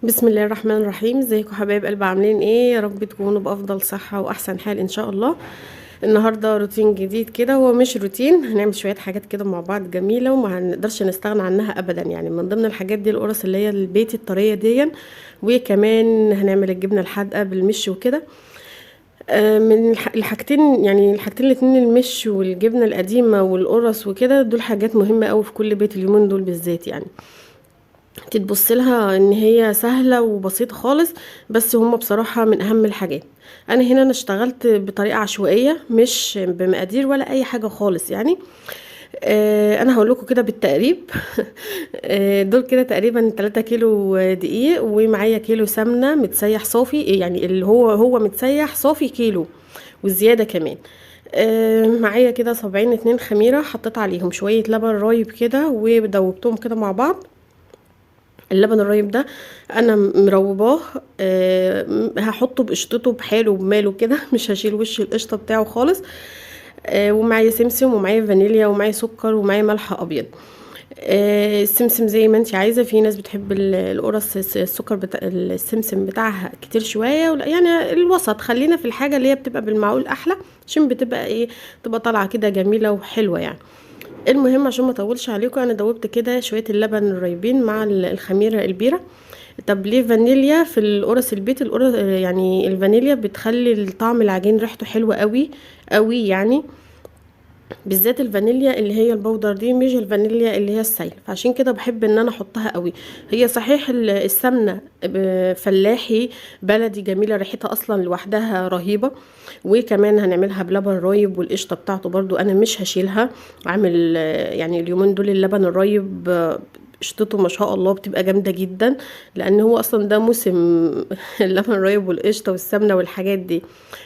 بسم الله الرحمن الرحيم. ازيكم حبايب قلب؟ عاملين ايه؟ يا رب تكونوا بافضل صحة واحسن حال ان شاء الله. النهاردة روتين جديد كده، هو مش روتين، هنعمل شوية حاجات كده مع بعض جميلة وما هنقدرش نستغنى عنها ابدا. يعني من ضمن الحاجات دي القرص اللي هي البيتي الطرية دي، وكمان هنعمل الجبنة الحادقة بالمش وكده. من الحاجتين، يعني الحاجتين الاتنين، المش والجبنة القديمة والقرص وكده، دول حاجات مهمة قوي في كل بيت اليومين دول بالذات يعني. تتبص لها ان هي سهلة وبسيطة خالص، بس هم بصراحة من اهم الحاجات. انا اشتغلت بطريقة عشوائية، مش بمقادير ولا اي حاجة خالص يعني. انا هقول لكم كده بالتقريب. دول كده تقريبا 3 كيلو دقيق، ومعايا كيلو سمنة متسيح صافي، يعني اللي هو متسيح صافي كيلو والزيادة كمان. معايا كده صبعين 2 خميرة، حطيت عليهم شوية لبن رايب كده ودوبتهم كده مع بعض. اللبن الرايب ده انا مروباه. هحطه بقشطته بحاله بماله كده. مش هشيل وش القشطه بتاعه خالص. ومعايا سمسم ومعايا فانيليا ومعايا سكر ومعايا ملح ابيض. السمسم زي ما انت عايزه، في ناس بتحب القرص السكر بتاع السمسم بتاعها كتير شويه، ولا يعني الوسط، خلينا في الحاجه اللي هي بتبقى بالمعقول احلى، عشان بتبقى ايه، تبقى طالعه كده جميله وحلوه يعني. المهم عشان ما اطولش عليكم، انا دوبت كده شويه اللبن الرايبين مع الخميره البيره. طب ليه فانيليا في القرص البيت؟ القرص يعني الفانيليا بتخلي طعم العجين ريحته حلوه قوي قوي يعني، بالذات الفانيليا اللي هي البودر دي، مش الفانيليا اللي هي السايله. فعشان كده بحب ان انا احطها قوي. هي صحيح السمنه فلاحي بلدي جميله، ريحتها اصلا لوحدها رهيبه، وكمان هنعملها بلبن رايب، والقشطه بتاعته برضو انا مش هشيلها. عامل يعني اليومين دول اللبن الرايب قشطته ما شاء الله بتبقى جامده جدا، لان هو اصلا ده موسم. اللبن الرايب والقشطه والسمنه والحاجات دي،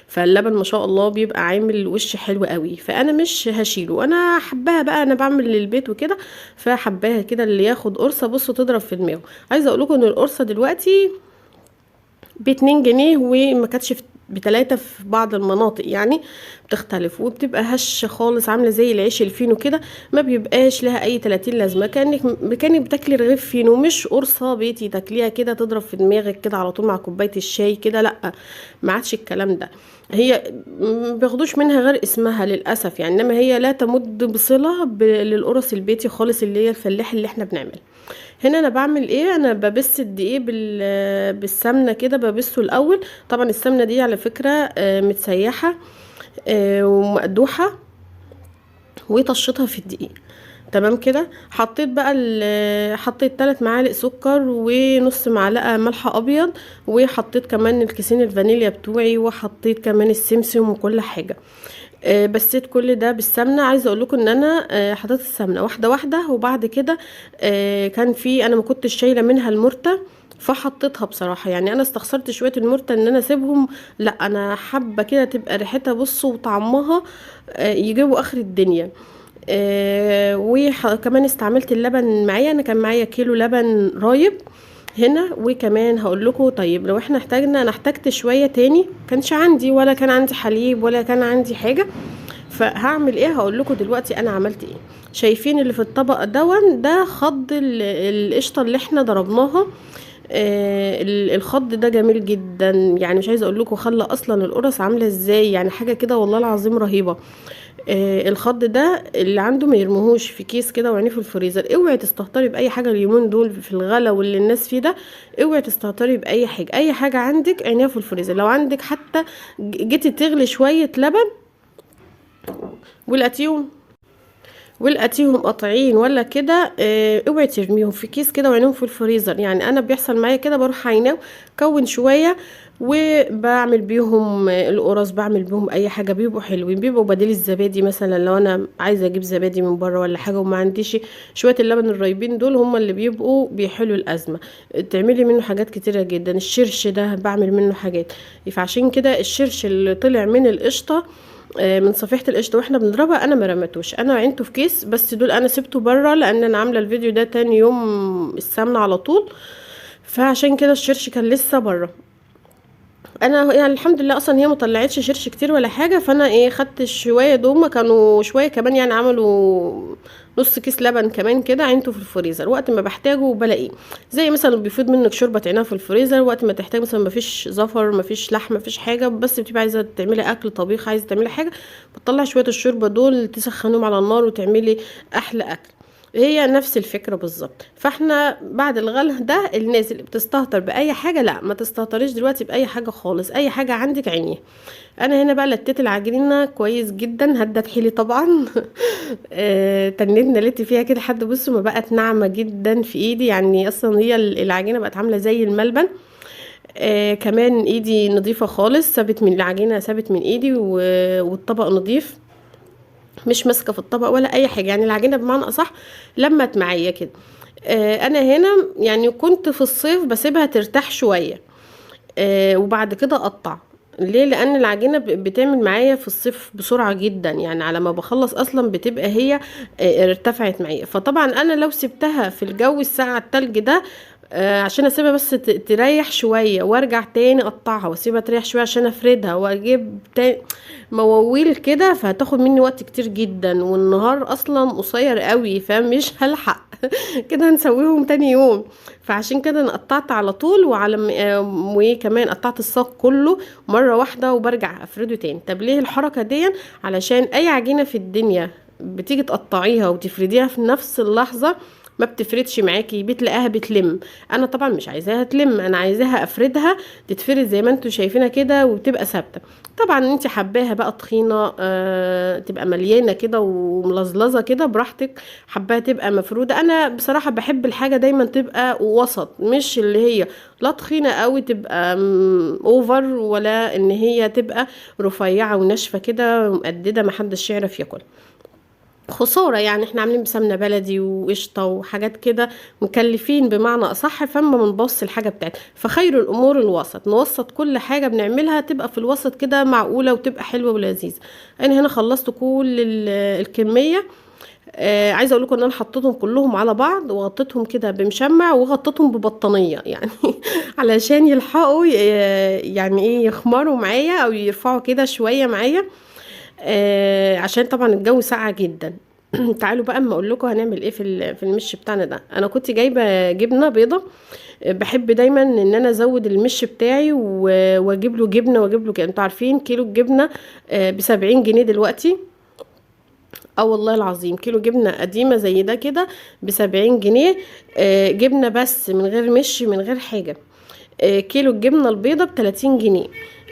فاللبن ما شاء الله بيبقى عامل وش حلو قوي، فانا مش هشيله. انا حباها بقى، انا بعمل للبيت وكده، فحباها كده اللي ياخد قرصه بصوا تضرب في دماغه. عايزه اقول لكم ان القرصه دلوقتي ب2 جنيه، وما كانتش ب3 في بعض المناطق يعني، بتختلف وبتبقى هشة خالص، عاملة زي العيش الفينو كده. ما بيبقاش لها اي 30 لازمة، كانك بتاكلي رغيف فينو، مش قرصة بيتي تاكليها كده تضرب في دماغك كده على طول مع كوباية الشاي كده، لا. ما عادش الكلام ده. هي بياخدوش منها غير اسمها للأسف يعني، انما هي لا تمد بصلة للقرص البيتي خالص، اللي هي الفلاح اللي احنا بنعملها. هنا انا بعمل ايه؟ انا ببس الدقيق بالسمنه كده، ببسه الاول. طبعا السمنه دي على فكره متسيحه ومقدوحه، وطشتها في الدقيق. تمام كده. حطيت بقى حطيت 3 معالق سكر ونص معلقه ملح ابيض، وحطيت كمان الكيسين الفانيليا بتوعي، وحطيت كمان السمسم وكل حاجه. بسيت كل ده بالسمنه. عايزه اقول لكم ان انا حطيت السمنه واحده واحده، وبعد كده كان في، انا ما كنتش شايله منها المرته، فحطيتها بصراحه. يعني انا استخسرت شويه المرته ان انا اسيبهم، لا انا حابه كده تبقى ريحتها بصوا وطعمها يجيبوا اخر الدنيا. وكمان استعملت اللبن معايا، انا كان معايا كيلو لبن رايب هنا. وكمان هقول لكم، طيب لو احنا احتاجنا، انا احتجت شويه تاني، كانش عندي ولا كان عندي حليب ولا كان عندي حاجه، فهعمل ايه؟ هقول لكم دلوقتي انا عملت ايه. شايفين اللي في الطبق ده خض القشطه اللي احنا ضربناها. الخض ده جميل جدا يعني، مش عايزه اقول لكم خلى اصلا القرص عامله ازاي، يعني حاجه كده والله العظيم رهيبه. الخض ده اللي عنده ما يرموهوش في كيس كده وعينيه في الفريزر. اوعي تستهتري باي حاجه اليومين دول في الغلا واللي الناس فيه ده. اوعي تستهتري باي حاجه، اي حاجه عندك عينيها في الفريزر. لو عندك حتى جيتي تغلي شويه لبن ولقيتيهم قاطعين ولا كده، اوعي ترميهم في كيس كده وعينهم في الفريزر. يعني انا بيحصل معايا كده، بروح عيناه كون شويه وبعمل بيهم القرص، بعمل بيهم اي حاجه، بيبقوا حلوين، بيبقوا بديل الزبادي مثلا. لو انا عايزه اجيب زبادي من بره ولا حاجه وما عنديش، شويه اللبن الرايبين دول هم اللي بيبقوا بيحلوا الازمه. تعملي منه حاجات كتيره جدا. الشرش ده بعمل منه حاجات. فعشان كده الشرش اللي طلع من القشطه، من صفيحه القشطه واحنا بنضربها، انا ما رميتوش، انا عينته في كيس بس. دول انا سبته بره، لان انا عامله الفيديو ده تاني يوم السمنه على طول، فعشان كده الشرش كان لسه بره. انا يعني الحمد لله اصلا هي ما طلعتش شرش كتير ولا حاجه، فانا ايه خدت شويه دوما كانوا شويه كمان يعني، عملوا نص كيس لبن كمان كده عينته في الفريزر وقت ما بحتاجه بلاقيه. زي مثلا بيفيض منك شوربه تعينها في الفريزر وقت ما تحتاج، مثلا ما فيش زفر ما فيش لحمه ما فيش حاجه، بس بتبقى عايزه تعملي اكل طبيخ عايزه تعملي حاجه، بتطلع شويه الشوربه دول تسخنهم على النار وتعملي احلى اكل. هي نفس الفكرة بالظبط. فاحنا بعد الغله ده الناس اللي بتستهتر بأي حاجة، لا ما تستهتريش دلوقتي بأي حاجة خالص، أي حاجة عندك عينيها. أنا هنا بقى لتيت العجينة كويس جدا، هدت حيلي طبعا. تنيت نلت فيها كده لحد بصوا ما بقت ناعمة جدا في ايدي، يعني اصلا هي العجينة بقت عاملة زي الملبن. كمان ايدي نظيفة خالص، سابت من العجينة سابت من ايدي والطبق نظيف، مش ماسكه في الطبق ولا اي حاجه، يعني العجينه بمعنى اصح لمت معايا كده. انا هنا يعني كنت في الصيف بسيبها ترتاح شويه، وبعد كده اقطع. ليه؟ لان العجينه بتعمل معايا في الصيف بسرعه جدا، يعني على ما بخلص اصلا بتبقى هي ارتفعت معايا. فطبعا انا لو سبتها في الجو الساقع التلج ده، عشان اسيبها بس تريح شويه وارجع تاني اقطعها واسيبها تريح شويه عشان افردها واجيب تاني مواويل كده، فهتاخد مني وقت كتير جدا، والنهار اصلا قصير قوي فمش هلحق. كده هنسويهم تاني يوم. فعشان كده انا قطعت على طول، وكمان قطعت الصاج كله مره واحده وبرجع افرده تاني. طب ليه الحركه دي؟ علشان اي عجينه في الدنيا بتيجي تقطعيها وتفرديها في نفس اللحظه ما بتفردش معاكي، بتلاقيها بتلم. انا طبعا مش عايزاها تلم، انا عايزاها افردها تتفرد زي ما انتوا شايفينها كده وتبقى ثابته. طبعا انت حباها بقى تخينه تبقى مليانه كده وملزلزه كده براحتك، حباها تبقى مفروده. انا بصراحه بحب الحاجه دايما تبقى وسط، مش اللي هي لا تخينه قوي تبقى اوفر، ولا ان هي تبقى رفيعه وناشفه كده مقدده محدش يعرف ياكل. خسارة يعني، احنا عاملين بسمنة بلدي وقشطة وحاجات كده مكلفين بمعنى اصح، فما بنبص الحاجة بتاعتنا. فخير الامور الوسط، نوسط كل حاجة بنعملها تبقى في الوسط كده معقولة وتبقى حلوة ولذيذة. انا هنا خلصت كل الكمية. عايزه اقول لكم ان انا حطيتهم كلهم على بعض وغطيتهم كده بمشمع وغطيتهم ببطانيه يعني، علشان يلحقوا يعني ايه يخمروا معايا او يرفعوا كده شويه معايا، عشان طبعا الجو ساقع جدا. تعالوا بقى اما اقول لكم هنعمل ايه في المش بتاعنا ده. انا كنت جايبه جبنه بيضه، بحب دايما ان انا ازود المش بتاعي واجيب له جبنه واجيب له كده. انتوا عارفين كيلو الجبنه ب70 جنيه دلوقتي. اه والله العظيم كيلو جبنه قديمه زي ده كده ب70 جنيه، جبنه بس من غير مش من غير حاجه. كيلو الجبنة البيضة ب30 جنيه،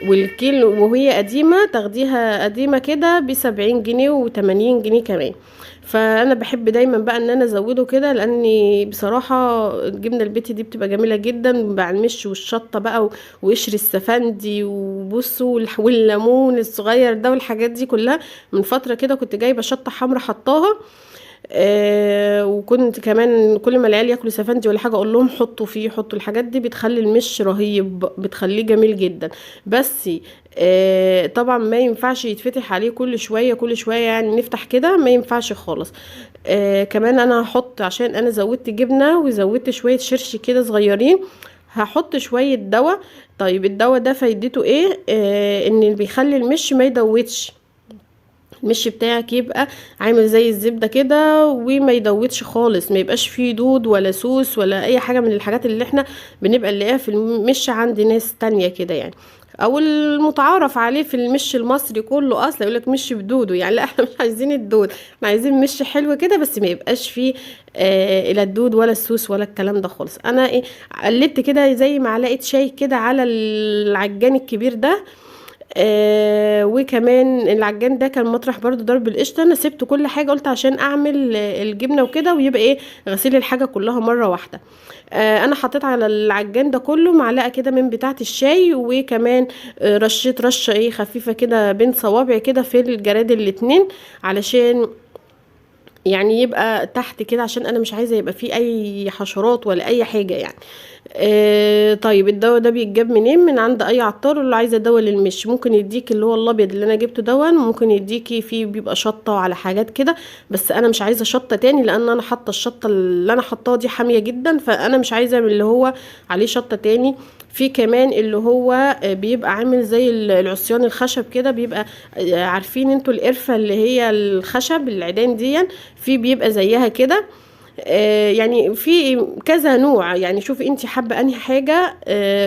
والكيلو وهي قديمة تاخديها قديمة كده ب70 جنيه و80 جنيه كمان. فانا بحب دايما بقى ان انا ازوده كده، لاني بصراحة الجبنة البيتي دي بتبقى جميلة جدا مع المش والشطة بقى وقشر السفندي وبصوا والليمون الصغير ده والحاجات دي كلها. من فترة كده كنت جايبة شطة حمرا حطاها، وكنت كمان كل ما العيال ياكلوا سفندي ولا حاجه اقول لهم حطوا فيه، حطوا الحاجات دي بتخلي المش رهيب، بتخليه جميل جدا. بس طبعا ما ينفعش يتفتح عليه كل شويه كل شويه، يعني نفتح كده ما ينفعش خالص. كمان انا هحط عشان انا زودت جبنه وزودت شويه شرش كده صغيرين، هحط شويه دواء. طيب الدواء ده فايدته ايه؟ ان بيخلي المش ما يدوتش، المش بتاعك يبقى عامل زي الزبدة كده وما يدوتش خالص، ما يبقاش فيه دود ولا سوس ولا اي حاجة من الحاجات اللي احنا بنبقى نلاقيها في المش عند ناس تانية كده يعني، او المتعارف عليه في المش المصري كله اصلا يقولك مش بدوده يعني. لا احنا مش عايزين الدود، احنا عايزين مش حلو كده بس ما يبقاش فيه لا الدود ولا السوس ولا الكلام ده خالص. انا ايه قلبت كده زي معلقة شاي كده على العجان الكبير ده. وكمان العجان ده كان مطرح برضو ضرب القشطه، انا سبت كل حاجه قلت عشان اعمل الجبنه وكده ويبقى ايه غسيل الحاجه كلها مره واحده. انا حطيت على العجان ده كله معلقه كده من بتاعه الشاي، وكمان رشيت رشه ايه خفيفه كده بين صوابعي كده في الجراد الاتنين، علشان يعني يبقى تحت كده، عشان انا مش عايزه يبقى فيه اي حشرات ولا اي حاجه يعني. طيب الدواء ده بيتجاب منين؟ من عند اي عطار اللي عايزه دواء للمش، ممكن يديك اللي هو الابيض اللي انا جبته دون، ممكن يديكي فيه بيبقى شطه وعلى حاجات كده، بس انا مش عايزه شطه تاني لان انا حاطه الشطه اللي انا حطاها دي حاميه جدا، فانا مش عايزه من اللي هو عليه شطه تاني. في كمان اللي هو بيبقى عامل زي العصيان الخشب كده، بيبقى عارفين انتوا القرفة اللي هي الخشب العيدان دي، في بيبقى زيها كده. يعني في كذا نوع، يعني شوفي انت حابه انهي حاجه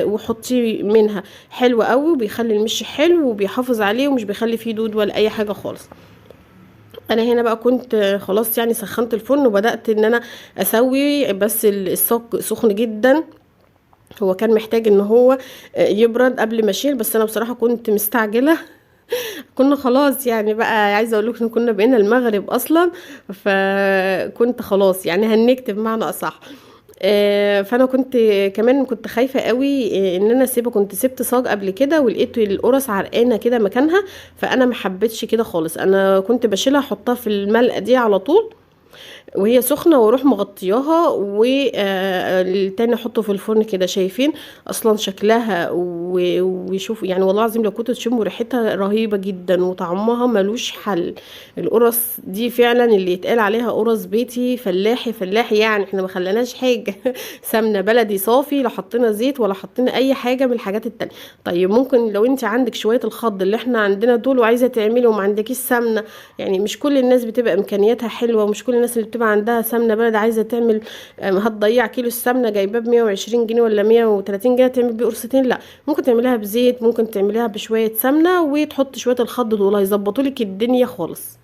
وحطي منها. حلو قوي وبيخلي المشي حلو وبيحافظ عليه ومش بيخلي فيه دود ولا اي حاجه خالص. انا هنا بقى كنت خلاص يعني سخنت الفرن وبدات ان انا اسوي، بس الصاج سخن جدا، هو كان محتاج ان هو يبرد قبل ما اشيل، بس انا بصراحه كنت مستعجله. كنا خلاص يعني بقى عايزه اقول لكم كنا بقينا المغرب اصلا، فكنت خلاص يعني هنكت بمعنى اصح. فانا كنت كمان كنت خايفه قوي ان انا اسيبه، كنت سبت صاج قبل كده ولقيت القرص عرقانه كده مكانها، فانا ما حبيتش كده خالص. انا كنت بشيلها احطها في الملقه دي على طول وهي سخنة، واروح مغطياها والتاني احطه في الفرن كده. شايفين اصلا شكلها وشوف يعني والله العظيم لو كنتوا تشموا ريحتها رهيبة جدا وطعمها ملوش حل. القرص دي فعلا اللي يتقال عليها قرص بيتي فلاحي فلاحي، يعني احنا ما خلناش حاجة سمنة بلدي صافي، لا حطينا زيت ولا حطينا اي حاجة من الحاجات التانية. طيب ممكن لو انت عندك شوية الخض اللي احنا عندنا دول وعايزة تعملي وما عندكيش سمنة، يعني مش كل الناس بتبقى امكانياتها حلوه، ومش كل الناس اللي بتبقى عندها سمنه بلد عايزه تعمل هتضيع كيلو السمنه جايباه ب 120 جنيه ولا 130 جنيه تعمل بيه قرصتين. لا، ممكن تعمليها بزيت، ممكن تعمليها بشويه سمنه وتحط شويه الخض دول هيظبطوا لك الدنيا خالص.